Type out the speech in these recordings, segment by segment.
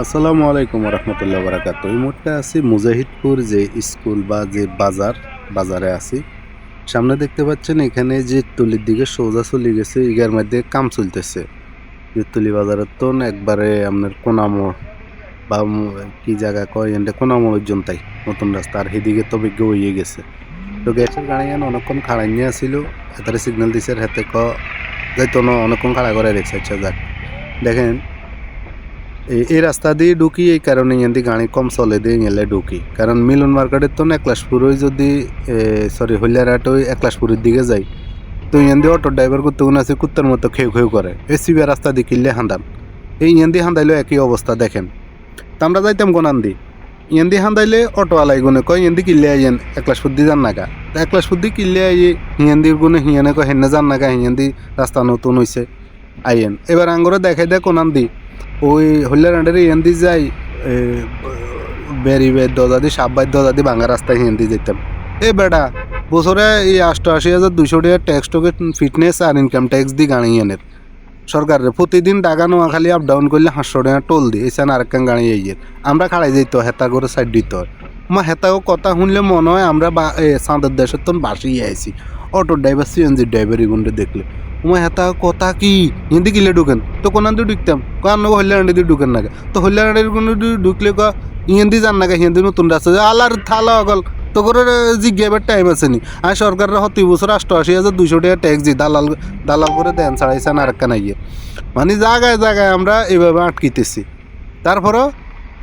আসসালামু আলাইকুম রহমতুল্লাহ বারাকাতু। এই মুহূর্তে আছি মুজাহিদপুর যে স্কুল বা যে বাজারে আছি। সামনে দেখতে পাচ্ছেন এখানে যে তুলির দিকে সোজা চলে গেছে, ইগার মধ্যে কাম চলতেছে। যে তুলি বাজারের তো একবারে আপনার কোনামো বা কি জায়গা কয় এনটা কোনামো পর্যন্ত নতুন রাস্তা, আর সেদিকে তো বিজ্ঞ হয়ে গেছে। তো গ্যাসের গাড়ি অনেকক্ষণ খাড়াই নিয়ে আসিল, হাতারে সিগন্যাল দিছে, হাতে যাইতো না, অনেকক্ষণ খাড়া করে রেখেছে। আচ্ছা যাক, দেখেন এই রাস্তা দিয়ে ঢুকি, এই কারণে এখান গাড়ি কম চলে দিয়ে এলে ঢুকি। কারণ মিলন মার্কেটের তো একলাশপুরই যদি হলিয়ারহাট ওই একলাশপুরের দিকে যাই, তো এখান দিয়ে অটো ড্রাইভার করতে গুণ আছে কুত্তার মতো খেউ করে এই সিবিআর রাস্তা দিয়ে কিনলে হান্দান, এই ইয়ান দিয়ে হান্দাইলেও একই অবস্থা। দেখেন তা আমরা যাইতাম গোনান দি, ইয়ান দিয়ে হান্দাইলে অটোওয়ালাই গুনে কয় ইয়ান দিয়ে কিনলে আইয়েন একলাশপুর দিয়ে যান নাগা, তা একলাশপুর দিয়ে কিনলে আইয়ে হিয়ান দির গুনে হিয়ানে কয় হেনে যান নাগা, হিয়ান দি রাস্তা নতুন হয়েছে আইয়েন। এবার আঙ্গরে দেখাই দেয় কোনান দি ওই হল্যার হিন্দি যাই বেরিবে দজাদি সাব্বাই দজাদি ভাঙা রাস্তায় হিন্দি যেতাম। এই বেটা বছরে এই 88,200 টাকা ট্যাক্স টোকে ফিটনেস আর ইনকাম ট্যাক্স দি গাড়ি এনের সরকারের প্রতিদিন টাকা নোয়া খালি আপ ডাউন করলে 500 টাকা টোল দিই, এসে আরেকখান গাড়ি আইয়ের আমরা খাড়াই যেত হেতা করে সাইড দিত। মা হেতাও কথা শুনলে মনে হয় আমরা চাঁদের দেশের তো বাসিয়ে আইছি। অটো ড্রাইভার সিএনজি ড্রাইভার এগুলো দেখলে হেতা কথা কি হিন্দি কিলে ঢুকেন তো কোনান দিয়ে ঢুকতাম কারণ হল্যান্ডে দিয়ে ঢুকেন নাগে, তো হল্যান্ডের কোনো ঢুকলে হিন্দি যান নাগে, হিন্দি নতুন রাস্তা আলার থালা অকল তো করে জিজ্ঞাবার টাইম আছে নি। আর সরকারের 7 বছর 88,200 টাকা ট্যাক্স দিই, দালাল করে দেন ছাড়াইছেন আরেকটা নাইয়ে। মানে জায়গায় জায়গায় আমরা এইভাবে আটকিতেছি। তারপরও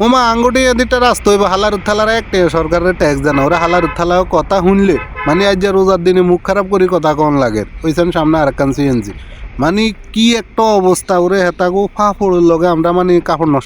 ওমা আঙ্গুটি এদিকটা রাস্তা হইব হালার উত্থালার একটা সরকারের ট্যাক্স দেন, ওরা হালার উত্থালাও কথা শুনলে মানে আজ যে রোজার দিনে মুখ খারাপ করি কথা কন লাগে। ওইখান সামনে আরেকখান সিএনজি, মানে কি একটা অবস্থা ওরে হেতাগো ফা পড়ের লগে আমরা মানে কাপড় নষ্ট